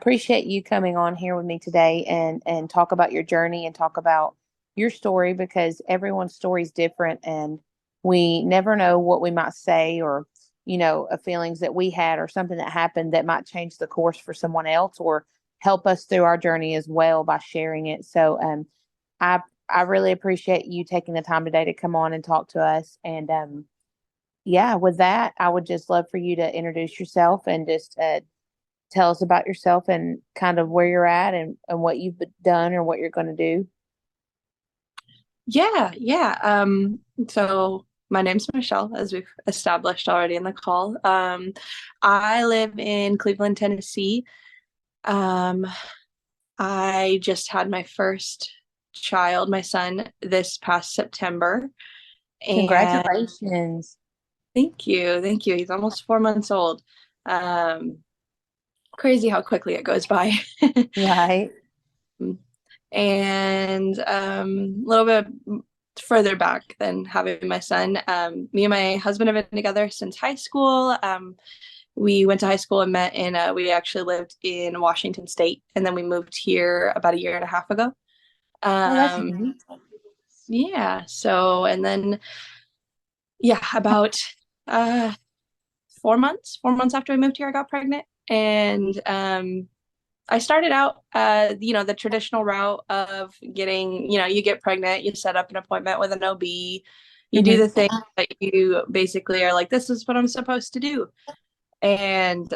appreciate you coming on here with me today and talk about your journey and talk about your story because everyone's story is different and we never know what we might say or feelings that we had or something that happened that might change the course for someone else or help us through our journey as well by sharing it. So I I really appreciate you taking the time today to come on and talk to us. And yeah, with that, I would just love for you to introduce yourself and just tell us about yourself and kind of where you're at and what you've done or what you're going to do. Yeah. So my name's Michelle, as we've established already in the call. I live in Cleveland, Tennessee. Um, I just had my first child, my son, this past September. And Congratulations. thank you. He's almost 4 months old. Um, Crazy how quickly it goes by. Right. And a little bit further back than having my son, me and my husband have been together since high school. We went to high school and met in, we actually lived in Washington State, and then we moved here about a year and a half ago. Oh, that's Um, neat. yeah, so, and then, yeah, about uh, 4 months after I moved here, I got pregnant. And I started out, the traditional route of getting, you get pregnant, you set up an appointment with an OB, you do Hmm. the thing that you basically are like, this is what I'm supposed to do. And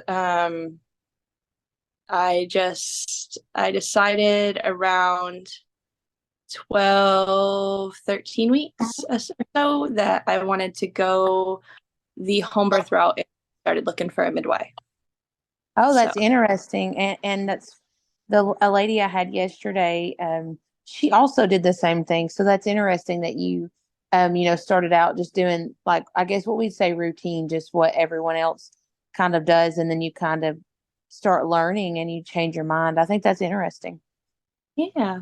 I decided around 12, 13 weeks or so that I wanted to go the home birth route and started looking for a midwife. Oh, So that's interesting. And that's a lady I had yesterday. She also did the same thing. So that's interesting that you, started out just doing like, I guess what we'd say routine, just what everyone else kind of does. And then you kind of start learning and you change your mind. I think that's interesting. yeah.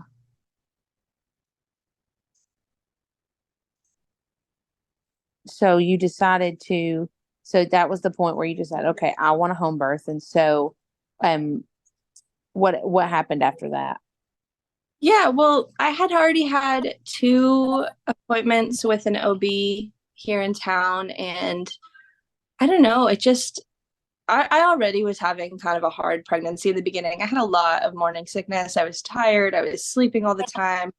So you decided to, so that was the point where you decided, okay, I want a home birth. And so, um, what happened after that? Yeah, well, I had already had two appointments with an OB here in town, and I don't know, I already was having kind of a hard pregnancy in the beginning. I had a lot of morning sickness. I was tired. I was sleeping all the time.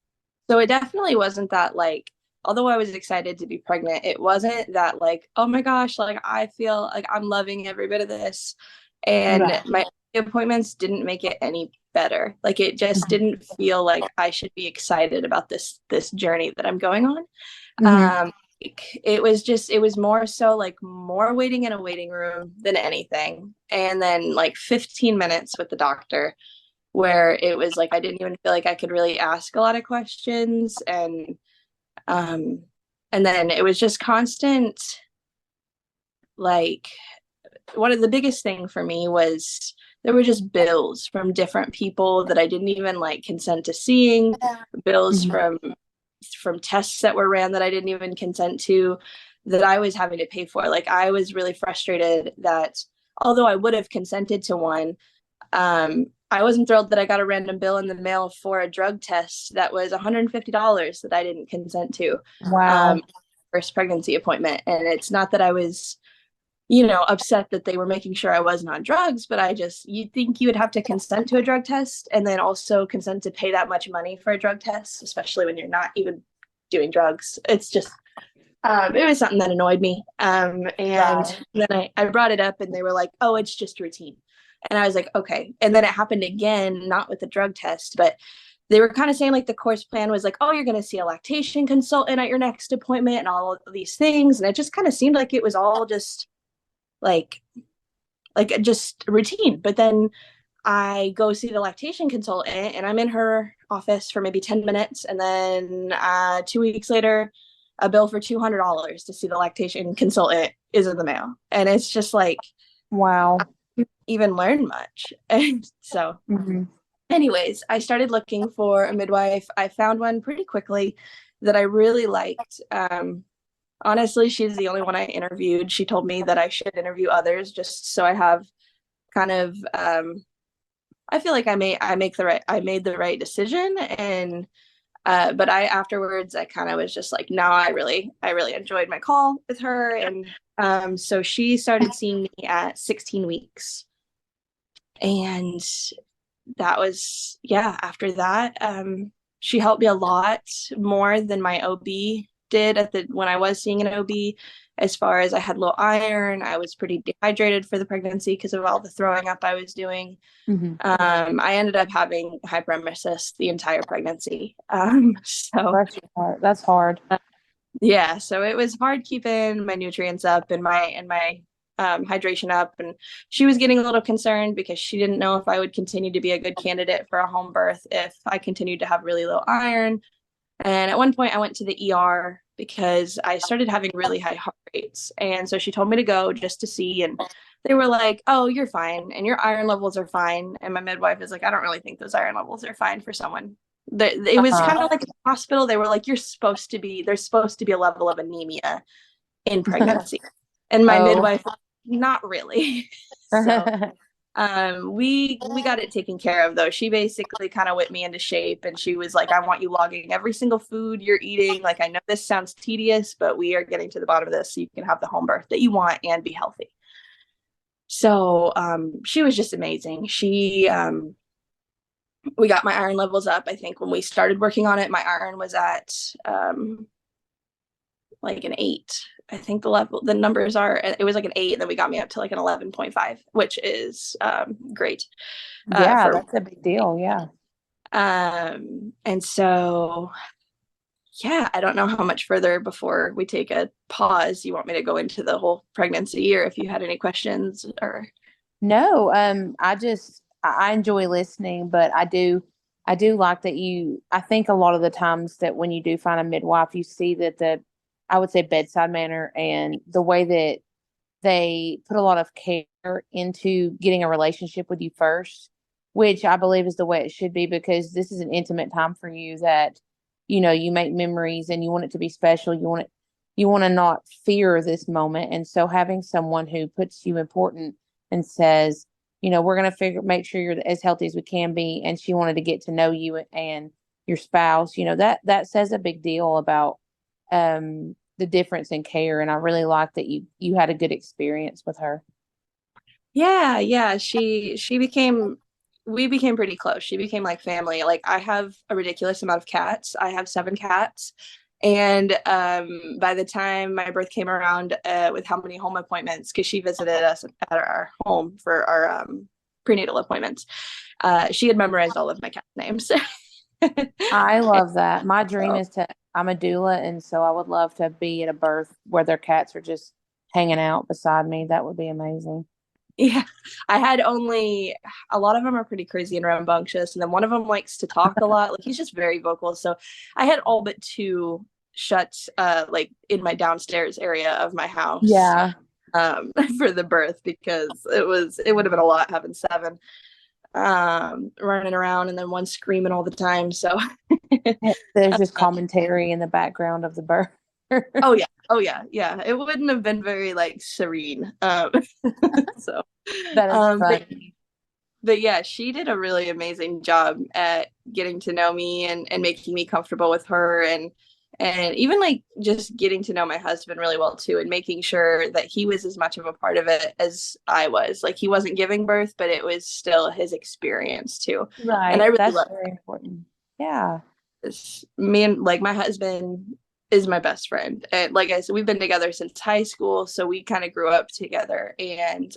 So it definitely wasn't that like, although I was excited to be pregnant, it wasn't that like, oh my gosh, like I feel like I'm loving every bit of this. And Right. my appointments didn't make it any better. Like it just didn't feel like I should be excited about this journey that I'm going on. Hmm. Um, it was more so like more waiting in a waiting room than anything. And then like 15 minutes with the doctor where it was like I didn't even feel like I could really ask a lot of questions. Um and then it was just constant, like one of the biggest thing for me was there were just bills from different people that I didn't even like consent to seeing, bills Hmm. from tests that were ran that I didn't even consent to, that I was having to pay for. Like I was really frustrated that although I would have consented to one, I wasn't thrilled that I got a random bill in the mail for a drug test that was $150 that I didn't consent to. Wow. Um, First pregnancy appointment. And it's not that I was, upset that they were making sure I wasn't on drugs, but you'd think you would have to consent to a drug test and then also consent to pay that much money for a drug test, especially when you're not even doing drugs. It's just, it was something that annoyed me. And Right. then I brought it up and they were like, oh, it's just routine. And I was like, okay. And then it happened again, not with the drug test, but they were kind of saying like the course plan was like, oh, you're going to see a lactation consultant at your next appointment and all of these things. And it just kind of seemed like it was all just like just routine. But then I go see the lactation consultant and I'm in her office for maybe 10 minutes. And then 2 weeks later, a bill for $200 to see the lactation consultant is in the mail. And it's just like, I Wow. didn't even learn much. And so, Hmm. anyways, I started looking for a midwife. I found one pretty quickly that I really liked. Honestly, she's the only one I interviewed. She told me that I should interview others just so I have kind of I feel like I made the right decision. And but I afterwards I kind of was just like, no, I really enjoyed my call with her. And so she started seeing me at 16 weeks. And that was, yeah, after that, she helped me a lot more than my OB did at the when I was seeing an OB. As far as I had low iron, I was pretty dehydrated for the pregnancy because of all the throwing up I was doing. Hmm. I ended up having hyperemesis the entire pregnancy. So That's hard. That's hard. yeah, so it was hard keeping my nutrients up and my hydration up. And she was getting a little concerned because she didn't know if I would continue to be a good candidate for a home birth if I continued to have really low iron. And at one point, I went to the ER because I started having really high heart rates. And so she told me to go just to see. And they were like, "Oh, you're fine. And your iron levels are fine." And my midwife is like, "I don't really think those iron levels are fine for someone." It was kind Uh-huh. of like a hospital. They were like, there's supposed to be a level of anemia in pregnancy. And my Oh. midwife, not really. So we got it taken care of though. She basically kind of whipped me into shape and she was like, I want you logging every single food you're eating. Like, I know this sounds tedious, but we are getting to the bottom of this so you can have the home birth that you want and be healthy. So she was just amazing. She we got my iron levels up. I think when we started working on it, my iron was at like an 8. I think the numbers are, it was like an 8, and then we got me up to like an 11.5, which is great Yeah, for that's a big deal. Yeah. and so yeah, I don't know how much further before we take a pause you want me to go into the whole pregnancy, or if you had any questions or No, I enjoy listening, but I do like that I think a lot of the times that when you do find a midwife, you see that I would say bedside manner and the way that they put a lot of care into getting a relationship with you first, which I believe is the way it should be because this is an intimate time for you that, you make memories and you want it to be special. You want to not fear this moment. And so having someone who puts you important and says, we're going to make sure you're as healthy as we can be. And she wanted to get to know you and your spouse, that says a big deal about, the difference in care. And I really like that you had a good experience with her. yeah, yeah, she became we became pretty close. She became like family. Like, I have a ridiculous amount of cats. I have 7 cats. And by the time my birth came around, with how many home appointments, because she visited us at our home for our prenatal appointments, she had memorized all of my cat names. I love that. My dream is I'm a doula, and so I would love to be at a birth where their cats are just hanging out beside me. That would be amazing. Yeah, I had only a lot of them are pretty crazy and rambunctious, and then one of them likes to talk a lot. Like, he's just very vocal. So I had all but 2 shut, like in my downstairs area of my house, Yeah. for the birth because it would have been a lot having 7 running around and then one screaming all the time. So There's just commentary in the background of the birth. oh yeah, oh yeah, yeah. It wouldn't have been very like serene. So That is um, but funny. but yeah, she did a really amazing job at getting to know me and making me comfortable with her and even like just getting to know my husband really well too and making sure that he was as much of a part of it as I was. Like, he wasn't giving birth, but it was still his experience too. And I Right. really That's love very important. Yeah. this. Me and like my husband is my best friend. And like I said, we've been together since high school, so we kind of grew up together. And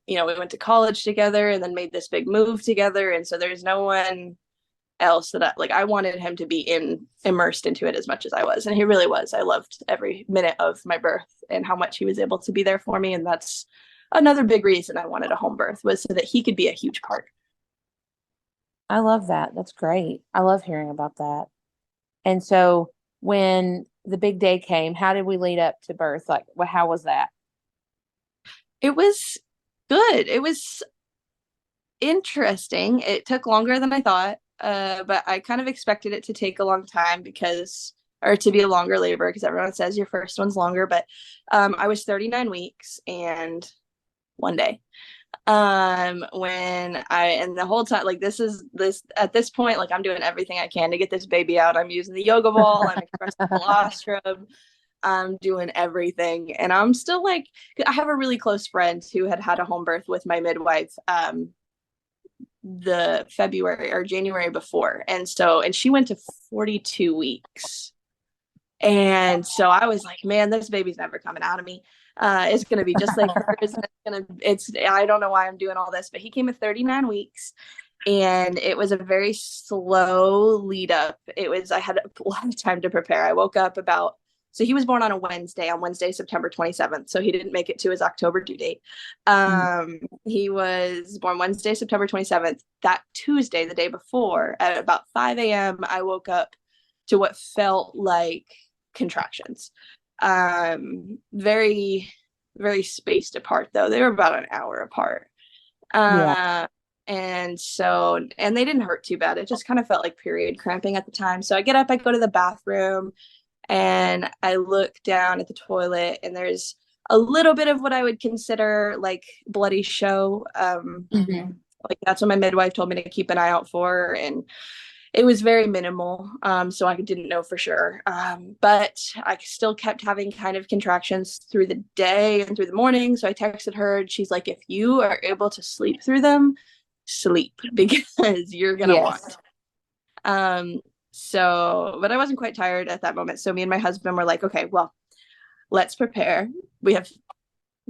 we went to college together and then made this big move together. And so there's no one else that I wanted him to be immersed into it as much as I was. And he really was. I loved every minute of my birth and how much he was able to be there for me. And that's another big reason I wanted a home birth, was so that he could be a huge part. I love that. That's great. I love hearing about that. And so when the big day came, how did we lead up to birth? Like, how was that? It was good. It was interesting. It took longer than I thought, but I kind of expected it to take a long time or to be a longer labor, because everyone says your first one's longer. But I was 39 weeks and 1 day. When I and the whole time, like, this at this point, like, I'm doing everything I can to get this baby out. I'm using the yoga ball, I'm expressing colostrum, I'm doing everything. And I'm still like, I have a really close friend who had a home birth with my midwife the February or January before. And she went to 42 weeks. And so I was like, man, this baby's never coming out of me. It's gonna be just like hers. I don't know why I'm doing all this, but he came at 39 weeks, and it was a very slow lead up. I had a lot of time to prepare. I woke up so he was born on Wednesday, September 27th. So he didn't make it to his October due date. He was born Wednesday, September 27th. That Tuesday, the day before, at about 5 a.m., I woke up to what felt like contractions. Very, very spaced apart, though. They were about an hour apart. Yeah. And they didn't hurt too bad. It just kind of felt like period cramping at the time. So I get up, I go to the bathroom, and I look down at the toilet, and there's a little bit of what I would consider like bloody show. Like, that's what my midwife told me to keep an eye out for. And it was very minimal, so I didn't know for sure. But I still kept having kind of contractions through the day and through the morning. So I texted her, and she's like, if you are able to sleep through them, sleep, because you're going to Yes. want. But I wasn't quite tired at that moment. So me and my husband were like, okay, well, let's prepare.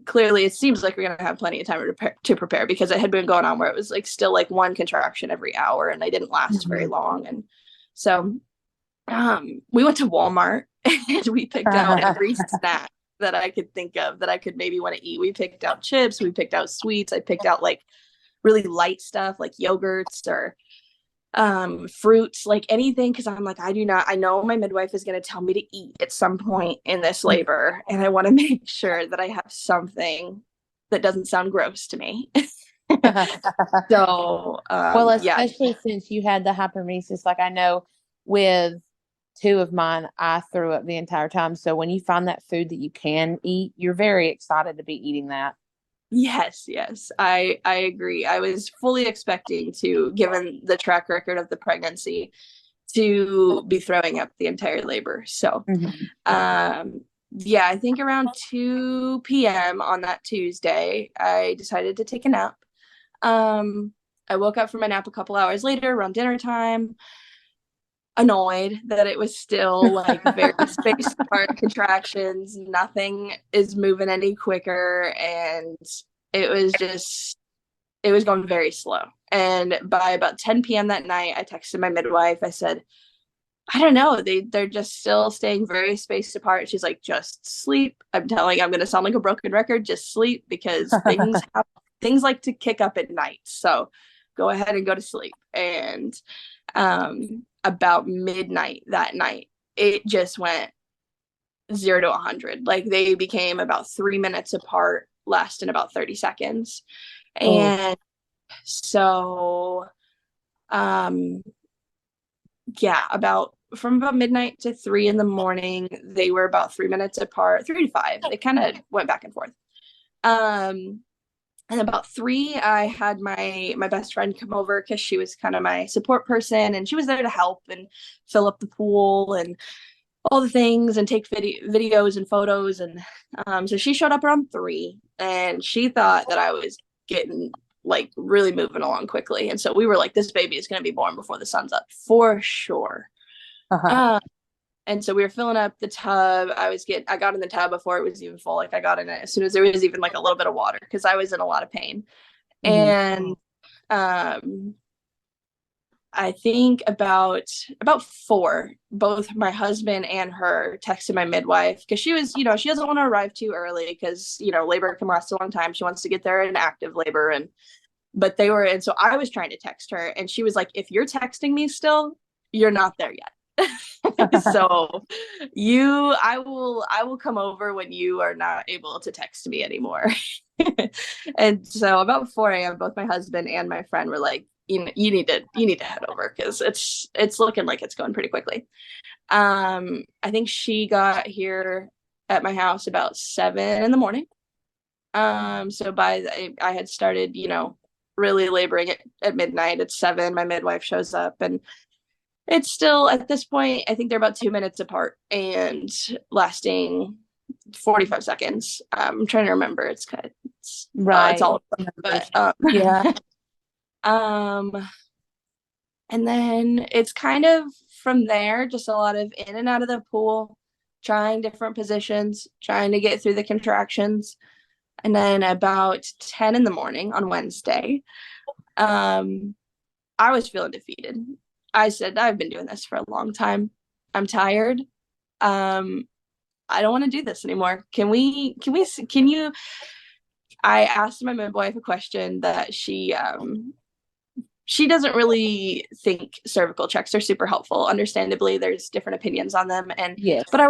Clearly, it seems like we're going to have plenty of time to prepare, because it had been going on where it was like still like one contraction every hour, and they didn't last very long. And so we went to Walmart and we picked out every snack that I could think of that I could maybe want to eat. We picked out chips, we picked out sweets, I picked out like really light stuff like yogurts or fruits, like anything, because I'm like, I know my midwife is going to tell me to eat at some point in this labor, and I want to make sure that I have something that doesn't sound gross to me. So Well, especially since you had the hyperemesis, like I know with two of mine, I threw up the entire time. So when you find that food that you can eat, you're very excited to be eating that. Yes, I agree. I was fully expecting to, given the track record of the pregnancy, to be throwing up the entire labor. So yeah, I think around 2 p.m. on that Tuesday, I decided to take a nap. I woke up from my nap a couple hours later around dinner time, annoyed that it was still like very spaced apart contractions. Nothing is moving any quicker. And it was going very slow. And by about 10 p.m. that night, I texted my midwife. I said, I don't know. They're just still staying very spaced apart. She's like, just sleep. I'm going to sound like a broken record. Just sleep, because things like to kick up at night. So go ahead and go to sleep. And about midnight that night, it just went 0 to 100. Like, they became about 3 minutes apart, lasting about 30 seconds. And so, yeah, from about midnight to 3 in the morning, they were about 3 minutes apart, 3 to 5. They kind of went back and forth. And about 3, I had my best friend come over, because she was kind of my support person, and she was there to help and fill up the pool and all the things and take videos and photos. And so she showed up around 3, and she thought that I was getting like really moving along quickly. And so we were like, this baby is going to be born before the sun's up for sure. And so we were filling up the tub. I got in the tub before it was even full. Like, I got in it as soon as there was even like a little bit of water, because I was in a lot of pain. And I think about 4, both my husband and her texted my midwife, because she was, she doesn't want to arrive too early, because, labor can last a long time. She wants to get there in active labor. And so I was trying to text her, and she was like, if you're texting me still, you're not there yet. So I will come over when you are not able to text me anymore. And so about 4 a.m., both my husband and my friend were like, you need to head over, because it's looking like it's going pretty quickly. I think she got here at my house about 7 in the morning. So I had started, really laboring at midnight. At 7, my midwife shows up, and it's still at this point, I think they're about 2 minutes apart and lasting 45 seconds. I'm trying to remember. It's Right. all, but Yeah. um, and then it's kind of from there, just a lot of in and out of the pool, trying different positions, trying to get through the contractions. And then about 10 in the morning on Wednesday, um, I was feeling defeated. I said, I've been doing this for a long time. I'm tired. Um, I don't want to do this anymore. Can you, I asked my midwife a question that she doesn't really think cervical checks are super helpful. Understandably, there's different opinions on them. Yes. But I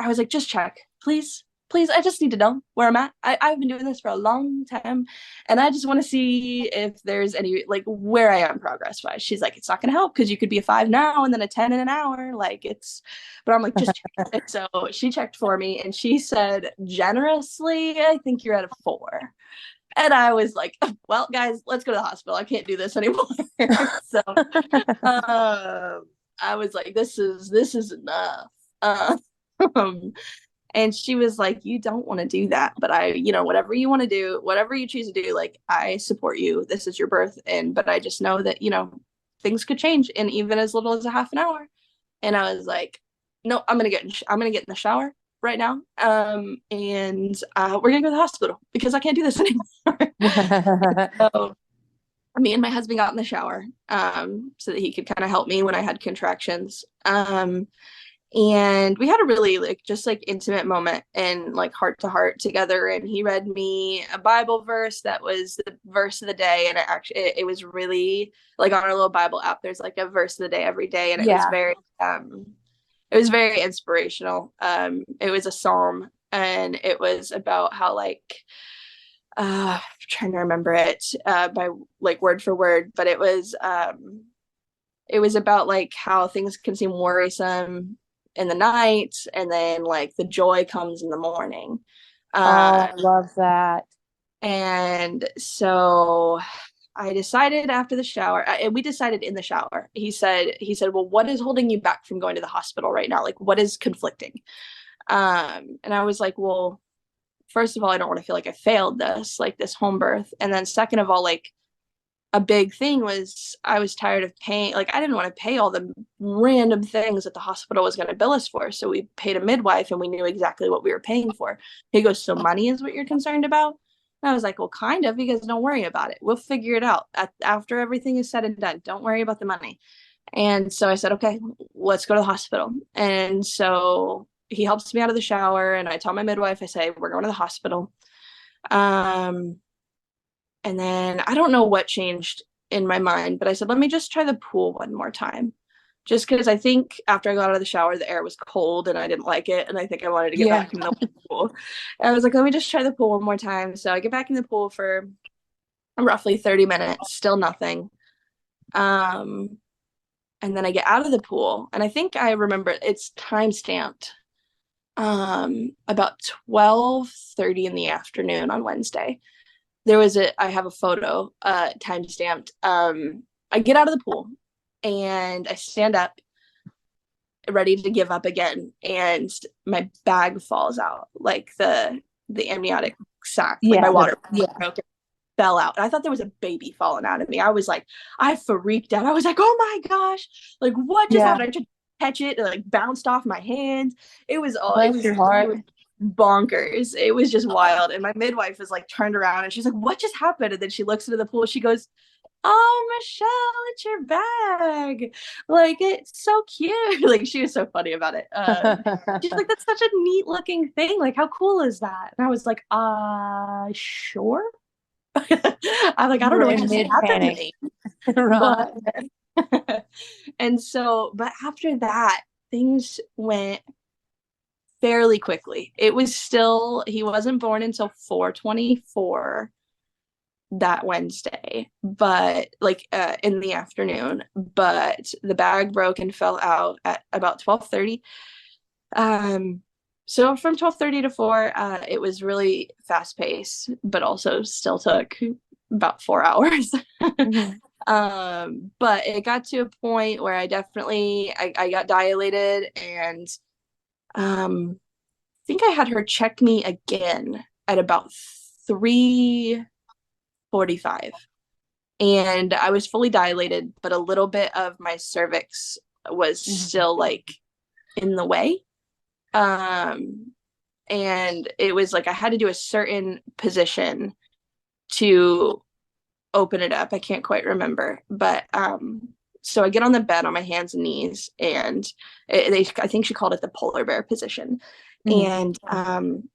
was like, just check, please. Please, I just need to know where I'm at. I've been doing this for a long time, and I just want to see if there's any, like, where I am progress wise. She's like, it's not going to help because you could be a 5 now and then a 10 in an hour. But I'm like, just check. And so she checked for me, and she said, generously, I think you're at a 4. And I was like, well, guys, let's go to the hospital. I can't do this anymore. So I was like, this is enough. Um, and she was like, you don't want to do that, but whatever you want to do, whatever you choose to do, like, I support you. This is your birth. But I just know that, things could change in even as little as a half an hour. And I was like, no, I'm going to get in the shower right now. And we're going to go to the hospital because I can't do this anymore. So me and my husband got in the shower, so that he could kind of help me when I had contractions. And we had a really intimate moment and like heart to heart together, and he read me a Bible verse that was the verse of the day. And it was really like on our little Bible app, there's like a verse of the day every day, and Yeah. it was very inspirational. It was a psalm, and it was about how I'm trying to remember it by like word for word, but it was about like how things can seem worrisome in the night, and then like the joy comes in the morning. Oh, Uh, I love that. and so I decided after the shower, and we decided in the shower. He said, well, what is holding you back from going to the hospital right now? Like, what is conflicting? And I was like, well, first of all, I don't want to feel like I failed this home birth. And then second of all, like, a big thing was I was tired of paying. Like, I didn't want to pay all the random things that the hospital was going to bill us for. So we paid a midwife, and we knew exactly what we were paying for. He goes, so money is what you're concerned about? And I was like, well, kind of, because don't worry about it. We'll figure it out after everything is said and done. Don't worry about the money. And so I said, okay, let's go to the hospital. And so he helps me out of the shower, and I tell my midwife, I say, we're going to the hospital. Um, and then I don't know what changed in my mind, but I said, let me just try the pool one more time. Just because I think after I got out of the shower, the air was cold and I didn't like it. And I think I wanted to get Yeah. back in the pool. And I was like, let me just try the pool one more time. So I get back in the pool for roughly 30 minutes, still nothing. Um, and then I get out of the pool, and I think I remember it's time stamped about 12:30 in the afternoon on Wednesday. I have a photo time stamped. I get out of the pool, and I stand up ready to give up again, and my bag falls out, like the amniotic sac, like my Yeah. water Yeah. broke, fell out. And I thought there was a baby falling out of me. I was like, I freaked out. I was like, oh my gosh, like, what just Yeah. happened? I tried to catch it, and like bounced off my hands. It was all Bless your it heart. was bonkers. It was just wild. And my midwife was like turned around, and she's like, what just happened? And then she looks into the pool. She goes, oh, Michelle, it's your bag. Like, it's so cute. Like, she was so funny about it. She's like, that's such a neat looking thing. Like, how cool is that? And I was like, sure. I'm like, I You don't were know what in just mid happened to panic. me. Right. But and so, but after that, things went fairly quickly. He wasn't born until 4:24 that Wednesday, but like in the afternoon. But the bag broke and fell out at about 12:30. Um, So from 12:30 to 4, it was really fast paced, but also still took about 4 hours. Mm-hmm. But it got to a point where I got dilated, and I think I had her check me again at about 3:45. And I was fully dilated, but a little bit of my cervix was Mm-hmm. still like in the way. Um, and it was like I had to do a certain position to open it up. I can't quite remember, but so I get on the bed on my hands and knees, and I think she called it the polar bear position. Mm-hmm. And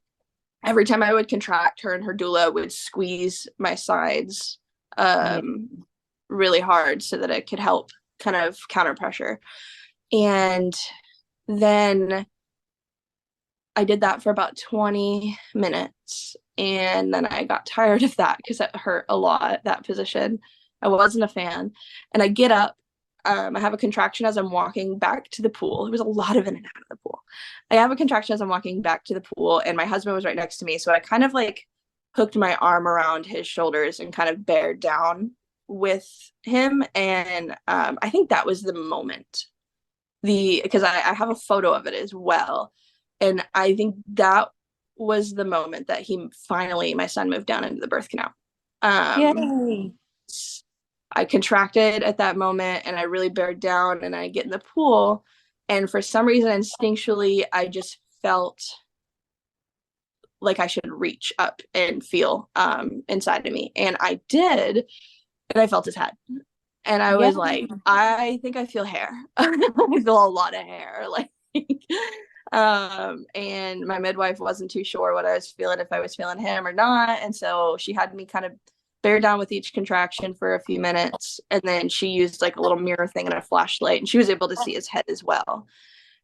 every time I would contract, her and her doula would squeeze my sides Yeah. really hard so that it could help kind of counter pressure. And then I did that for about 20 minutes. And then I got tired of that because it hurt a lot, that position. I wasn't a fan. And I get up. I have a contraction as I'm walking back to the pool. There was a lot of in and out of the pool. I have a contraction as I'm walking back to the pool, and my husband was right next to me. So I kind of like hooked my arm around his shoulders and kind of bared down with him. And I think that was the moment. Because I have a photo of it as well. And I think that was the moment that my son moved down into the birth canal. Um, Yay. I contracted at that moment, and I really bared down, and I get in the pool. And for some reason, instinctually, I just felt like I should reach up and feel inside of me. And I did, and I felt his head. And I Yay. was like, I think I feel hair. I feel a lot of hair. Like, and my midwife wasn't too sure what I was feeling, if I was feeling him or not. And so she had me kind of bear down with each contraction for a few minutes. And then she used like a little mirror thing and a flashlight, and she was able to see his head as well.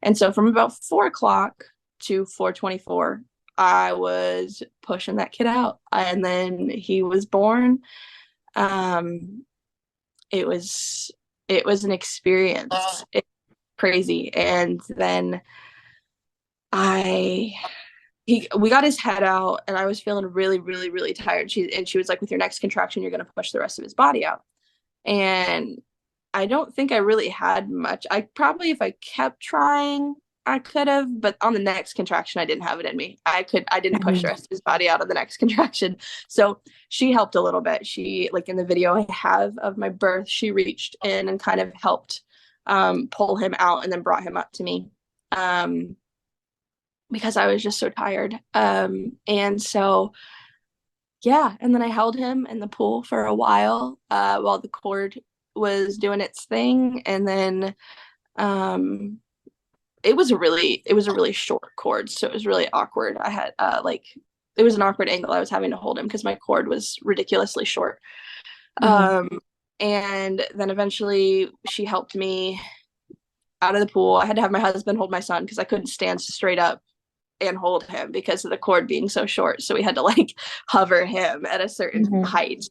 And so from about 4 o'clock to 4:24, I was pushing that kid out. And then he was born. Um, it was an experience. It's crazy. And then I we got his head out, and I was feeling really, really, really tired. She was like, with your next contraction, you're going to push the rest of his body out. And I don't think I really had much. I probably, if I kept trying, I could have, but on the next contraction, I didn't have it in me. I didn't push the Mhm. rest of his body out on the next contraction. So she helped a little bit. She, like in the video I have of my birth, she reached in and kind of helped pull him out, and then brought him up to me. Because I was just so tired. And so, yeah. And then I held him in the pool for a while the cord was doing its thing. And then um, it was a really short cord. So it was really awkward. I had it was an awkward angle. I was having to hold him because my cord was ridiculously short. Mhm. And then eventually she helped me out of the pool. I had to have my husband hold my son because I couldn't stand straight up and hold him because of the cord being so short. So we had to like hover him at a certain Mhm. height.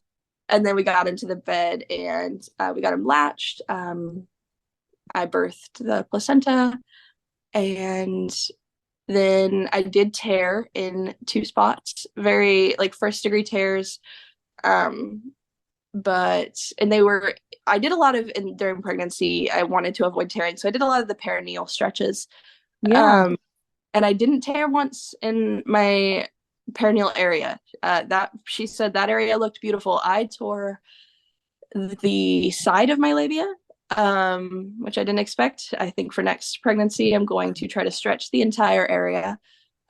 And then we got into the bed, and we got him latched. I birthed the placenta, and then I did tear in 2 spots, very like first-degree tears. Um, and I did a lot of, during pregnancy, I wanted to avoid tearing. So I did a lot of the perineal stretches. Yeah. Um, and I didn't tear once in my perineal area. That she said that area looked beautiful. I tore the side of my labia, which I didn't expect. I think for next pregnancy, I'm going to try to stretch the entire area.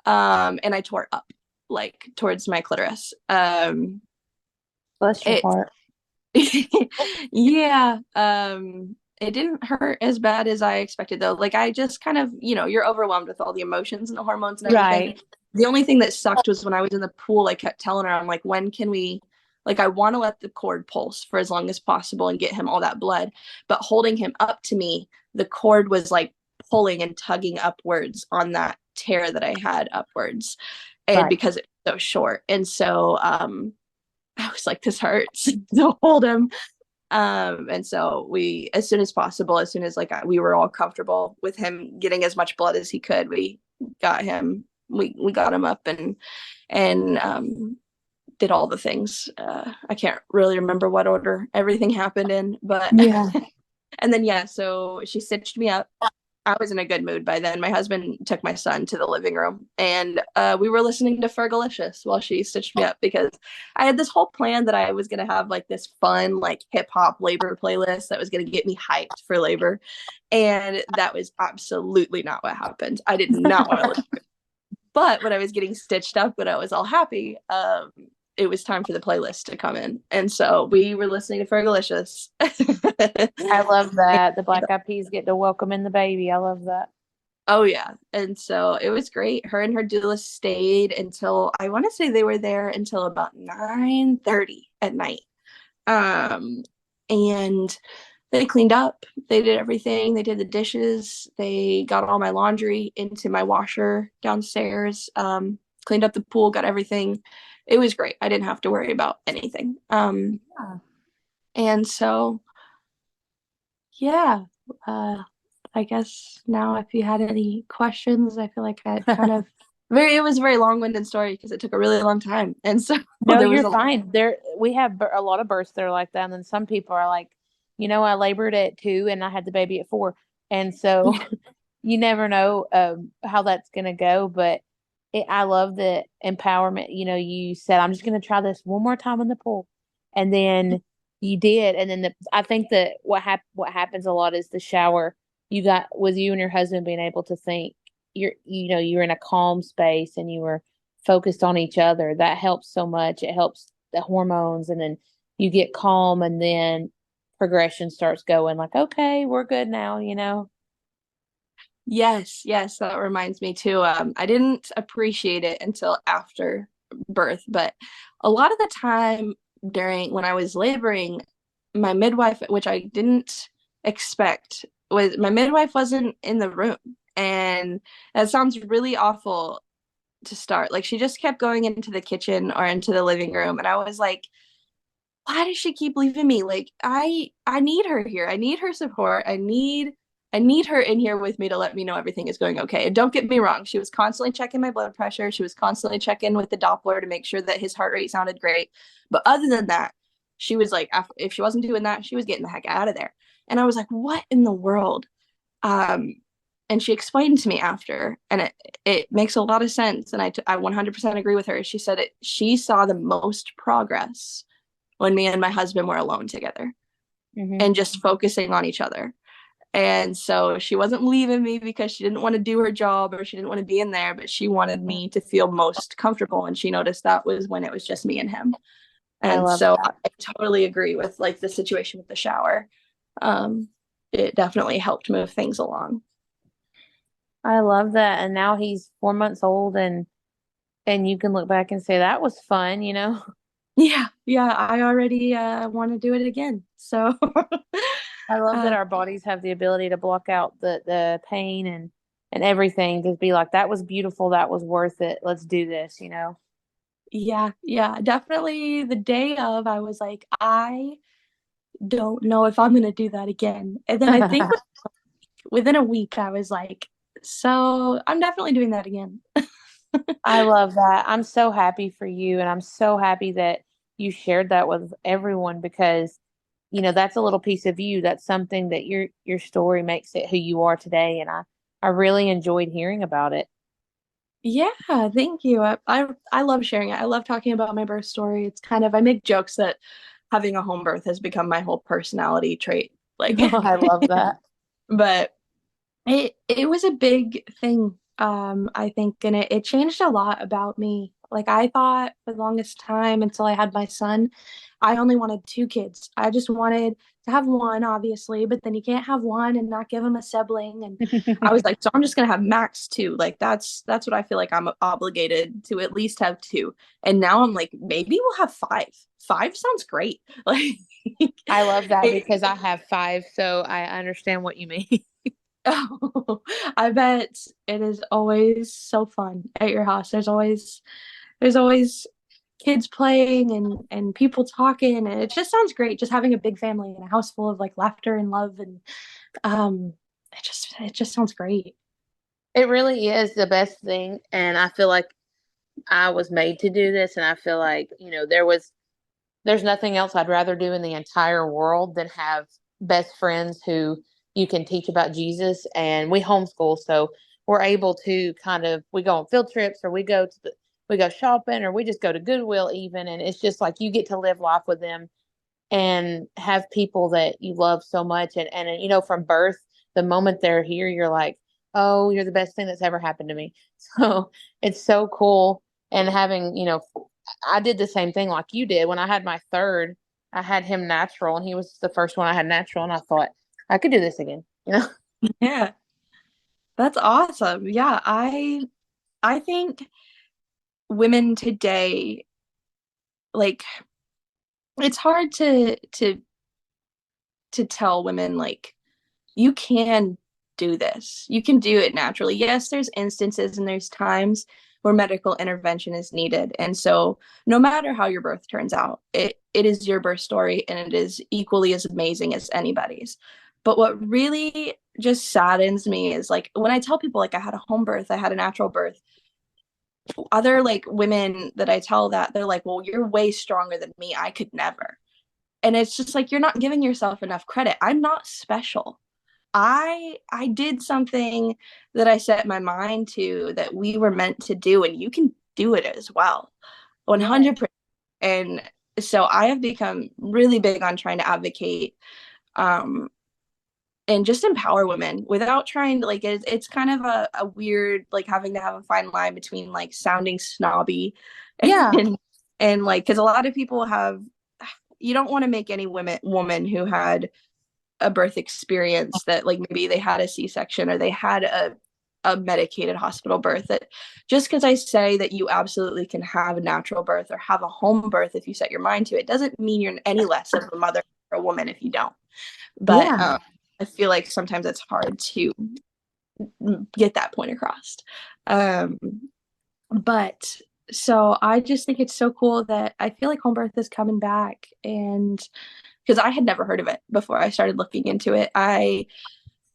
And I tore up, like towards my clitoris. Bless your It, heart. yeah. It didn't hurt as bad as I expected, though. Like, I just kind of, you're overwhelmed with all the emotions and the hormones and everything. Right. The only thing that sucked was when I was in the pool, I kept telling her, I'm like, when can we, like, I want to let the cord pulse for as long as possible and get him all that blood. But holding him up to me, the cord was like pulling and tugging upwards on that tear that I had upwards. And Right. because it was so short. And so I was like, this hurts to hold him. And so we, as soon as possible, as soon as like we were all comfortable with him getting as much blood as he could, we got him we got him up and did all the things. I can't really remember what order everything happened in, but Yeah. and then yeah, so she stitched me up. I was in a good mood by then. My husband took my son to the living room, and we were listening to Fergalicious while she stitched me up because I had this whole plan that I was gonna have like this fun like hip hop labor playlist that was gonna get me hyped for labor, and that was absolutely not what happened. I did not want to listen. But when I was getting stitched up, when I was all happy, it was time for the playlist to come in, and so we were listening to Fergalicious. I love that. The Black Eyed Peas get to welcome in the baby. I love that. Oh yeah. And so it was great. Her and her doula stayed until I want to say they were there until about 9:30 at night. Um and they cleaned up, they did everything, they did the dishes, they got all my laundry into my washer downstairs, cleaned up the pool, got everything. It was great. I didn't have to worry about anything. Yeah. And so yeah, I guess now if you had any questions, I feel like I kind of it was a very long-winded story because it took a really long time. And so No, there was you're a lot. fine. There, we have a lot of births that are like that, and then some people are like, I labored at 2 and I had the baby at 4, and so you never know how that's gonna go. But I love the empowerment. You said, "I'm just gonna try this one more time in the pool," and then you did, and then I think that what happens a lot is the shower. You got with you and your husband being able to think. You're in a calm space and you were focused on each other. That helps so much. It helps the hormones, and then you get calm, and then progression starts going like, okay, we're good now. Yes, yes, that reminds me too. I didn't appreciate it until after birth, but a lot of the time during when I was laboring, my midwife, which I didn't expect, was my midwife wasn't in the room. And that sounds really awful to start. Like she just kept going into the kitchen or into the living room, and I was like, why does she keep leaving me? Like I need her here. I need her support. I need her in here with me to let me know everything is going okay. And don't get me wrong, she was constantly checking my blood pressure. She was constantly checking with the Doppler to make sure that his heart rate sounded great. But other than that, she was like, if she wasn't doing that, she was getting the heck out of there. And I was like, what in the world? Um, and she explained to me after, and it makes a lot of sense. And I 100% agree with her. She said she saw the most progress when me and my husband were alone together Hmm. and just focusing on each other. And so she wasn't leaving me because she didn't want to do her job or she didn't want to be in there, but she wanted me to feel most comfortable. And she noticed that was when it was just me and him. I And love so that. I totally agree with like the situation with the shower. Um, it definitely helped move things along. I love that. And now he's 4 months old, and you can look back and say that was fun. Yeah, yeah, I already want to do it again. So, I love that uh, our bodies have the ability to block out the pain and everything, to be like, that was beautiful, that was worth it. Let's do this. yeah, yeah, definitely the day of, I was like, I don't know if I'm gonna do that again. And then I think within a week, I was like, so I'm definitely doing that again. I love that. I'm so happy for you, and I'm so happy that you shared that with everyone, because that's a little piece of you. That's something that your story makes it who you are today, and I really enjoyed hearing about it. Yeah, thank you. I love sharing it. I love talking about my birth story. It's kind of I make jokes that having a home birth has become my whole personality trait. Like, I love that. but it was a big thing, I think, and it changed a lot about me. Like I thought for the longest time until I had my son, I only wanted two kids. I just wanted to have one, obviously, but then you can't have one and not give him a sibling. And I was like, so I'm just gonna have max two. Like that's what I feel like I'm obligated to at least have two. And now I'm like, maybe we'll have five. Five sounds great. Like I love that it, because I have 5, so I understand what you mean. oh, I bet it is always so fun at your house. There's always kids playing and people talking, and it just sounds great just having a big family and a house full of like laughter and love, and um it just sounds great. It really is the best thing. And I feel like I was made to do this. And I feel like, there's nothing else I'd rather do in the entire world than have best friends who you can teach about Jesus. And we homeschool, so we're able to we go on field trips, or we go shopping, or we just go to Goodwill even. And it's just like you get to live life with them and have people that you love so much. And from birth, the moment they're here, you're like, oh, you're the best thing that's ever happened to me. So it's so cool. And I did the same thing like you did. When I had my third, I had him natural, and he was the first one I had natural. And I thought I could do this again. Yeah, that's awesome. Yeah, I think women today, like, it's hard to tell women, like, you can do this. You can do it naturally. Yes, there's instances and there's times where medical intervention is needed. And so no matter how your birth turns out, it is your birth story, and it is equally as amazing as anybody's. But what really just saddens me is, like, when I tell people, like, I had a home birth, I had a natural birth, other, like, women that I tell that, they're like, well, you're way stronger than me. I could never. And it's just like, you're not giving yourself enough credit. I'm not special. I did something that I set my mind to, that we were meant to do, and you can do it as well. Yeah. 100%. And so I have become really big on trying to advocate, um and just empower women without trying to, like, it's kind of a weird, like, having to have a fine line between, like, sounding snobby Yeah. and like, because a lot of people have, you don't want to make any woman who had a birth experience, that, like, maybe they had a C-section or they had a medicated hospital birth, that just because I say that you absolutely can have a natural birth or have a home birth if you set your mind to it, doesn't mean you're any less of a mother or a woman if you don't. But Yeah. I feel like sometimes it's hard to get that point across. Um, but so I just think it's so cool that I feel like home birth is coming back, and because I had never heard of it before I started looking into it.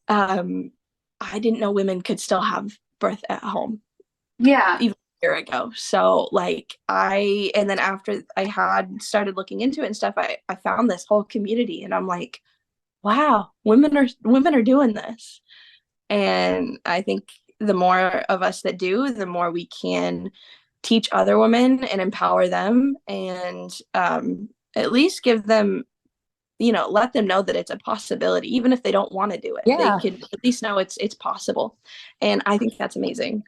Um I didn't know women could still have birth at home Yeah. even a year ago. So, like, and then after I had started looking into it and stuff, I found this whole community, and I'm like, wow, women are doing this. And I think the more of us that do, the more we can teach other women and empower them, and at least give them, let them know that it's a possibility. Even if they don't want to do it, they Yeah. can at least know it's possible. And I think that's amazing.